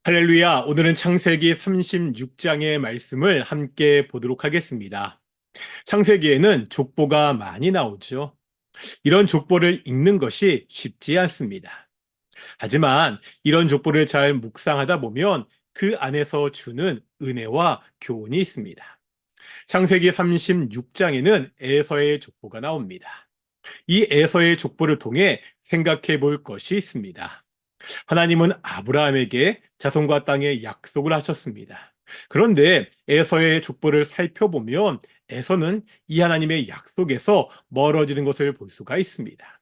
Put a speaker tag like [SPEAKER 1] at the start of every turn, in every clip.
[SPEAKER 1] 할렐루야. 오늘은 창세기 36장의 말씀을 함께 보도록 하겠습니다. 창세기에는 족보가 많이 나오죠. 이런 족보를 읽는 것이 쉽지 않습니다. 하지만 이런 족보를 잘 묵상하다 보면 그 안에서 주는 은혜와 교훈이 있습니다. 창세기 36장에는 에서의 족보가 나옵니다. 이 에서의 족보를 통해 생각해 볼 것이 있습니다. 하나님은 아브라함에게 자손과 땅의 약속을 하셨습니다. 그런데 에서의 족보를 살펴보면 에서는 이 하나님의 약속에서 멀어지는 것을 볼 수가 있습니다.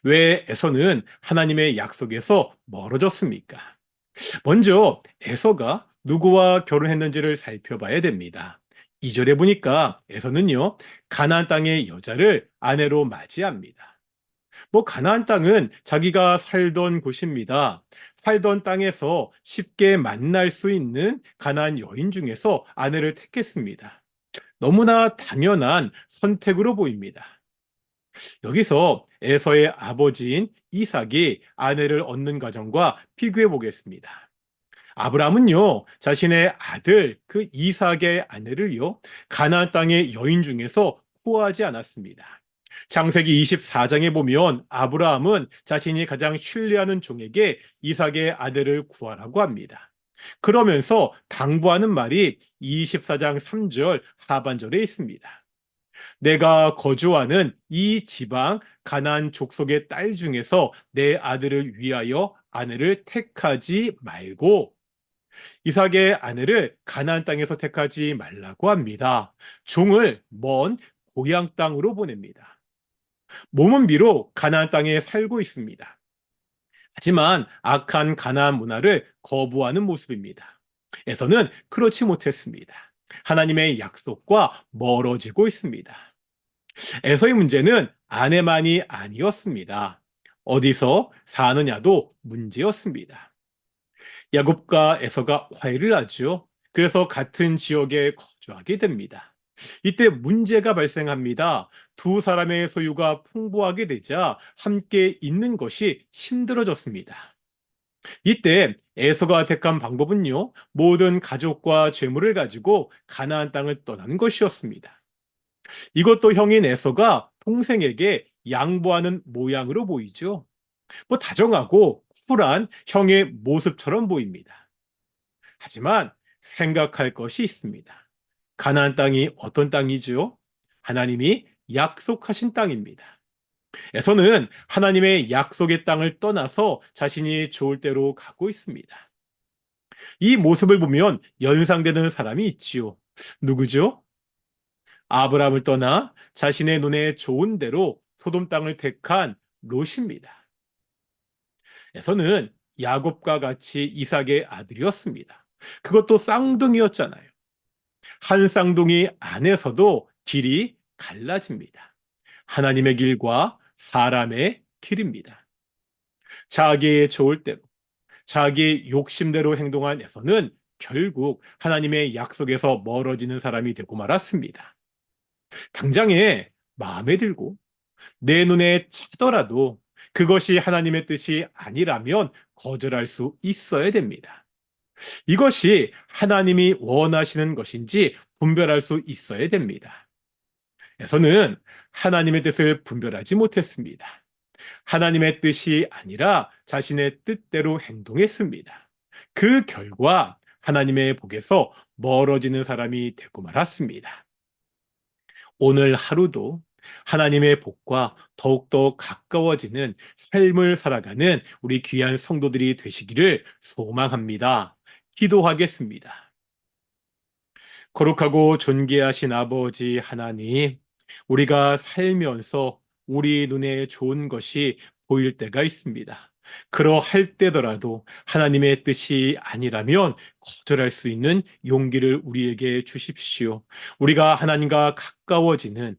[SPEAKER 1] 왜 에서는 하나님의 약속에서 멀어졌습니까? 먼저 에서가 누구와 결혼했는지를 살펴봐야 됩니다. 2절에 보니까 에서는요, 가나안 땅의 여자를 아내로 맞이합니다. 가나안 땅은 자기가 살던 곳입니다. 살던 땅에서 쉽게 만날 수 있는 가나안 여인 중에서 아내를 택했습니다. 너무나 당연한 선택으로 보입니다. 여기서 에서의 아버지인 이삭이 아내를 얻는 과정과 비교해 보겠습니다. 아브라함은요, 자신의 아들 그 이삭의 아내를요, 가나안 땅의 여인 중에서 구하지 않았습니다. 창세기 24장에 보면 아브라함은 자신이 가장 신뢰하는 종에게 이삭의 아들을 구하라고 합니다. 그러면서 당부하는 말이 24장 3절 하반절에 있습니다. 내가 거주하는 이 지방 가나안 족속의 딸 중에서 내 아들을 위하여 아내를 택하지 말고 이삭의 아내를 가나안 땅에서 택하지 말라고 합니다. 종을 먼 고향 땅으로 보냅니다. 몸은 비록 가나안 땅에 살고 있습니다. 하지만 악한 가나안 문화를 거부하는 모습입니다. 에서는 그렇지 못했습니다. 하나님의 약속과 멀어지고 있습니다. 에서의 문제는 아내만이 아니었습니다. 어디서 사느냐도 문제였습니다. 야곱과 에서가 화해를 하죠. 그래서 같은 지역에 거주하게 됩니다. 이때 문제가 발생합니다. 두 사람의 소유가 풍부하게 되자 함께 있는 것이 힘들어졌습니다. 이때 에서가 택한 방법은요, 모든 가족과 재물을 가지고 가나안 땅을 떠나는 것이었습니다. 이것도 형인 에서가 동생에게 양보하는 모양으로 보이죠. 다정하고 쿨한 형의 모습처럼 보입니다. 하지만 생각할 것이 있습니다. 가나안 땅이 어떤 땅이죠? 하나님이 약속하신 땅입니다. 에서는 하나님의 약속의 땅을 떠나서 자신이 좋을 대로 가고 있습니다. 이 모습을 보면 연상되는 사람이 있지요. 누구죠? 아브라함을 떠나 자신의 눈에 좋은 대로 소돔 땅을 택한 롯입니다. 에서는 야곱과 같이 이삭의 아들이었습니다. 그것도 쌍둥이였잖아요. 한 쌍둥이 안에서도 길이 갈라집니다. 하나님의 길과 사람의 길입니다. 자기의 좋을 대로, 자기 욕심대로 행동한 에서는 결국 하나님의 약속에서 멀어지는 사람이 되고 말았습니다. 당장에 마음에 들고 내 눈에 차더라도 그것이 하나님의 뜻이 아니라면 거절할 수 있어야 됩니다. 이것이 하나님이 원하시는 것인지 분별할 수 있어야 됩니다. 에서는 하나님의 뜻을 분별하지 못했습니다. 하나님의 뜻이 아니라 자신의 뜻대로 행동했습니다. 그 결과 하나님의 복에서 멀어지는 사람이 되고 말았습니다. 오늘 하루도 하나님의 복과 더욱더 가까워지는 삶을 살아가는 우리 귀한 성도들이 되시기를 소망합니다. 기도하겠습니다. 거룩하고 존귀하신 아버지 하나님, 우리가 살면서 우리 눈에 좋은 것이 보일 때가 있습니다. 그러할 때더라도 하나님의 뜻이 아니라면 거절할 수 있는 용기를 우리에게 주십시오. 우리가 하나님과 가까워지는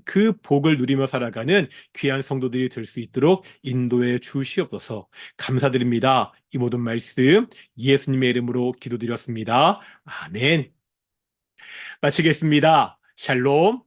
[SPEAKER 1] 그 복을 누리며 살아가는 귀한 성도들이 될 수 있도록 인도해 주시옵소서. 감사드립니다. 이 모든 말씀 예수님의 이름으로 기도드렸습니다. 아멘. 마치겠습니다. 샬롬.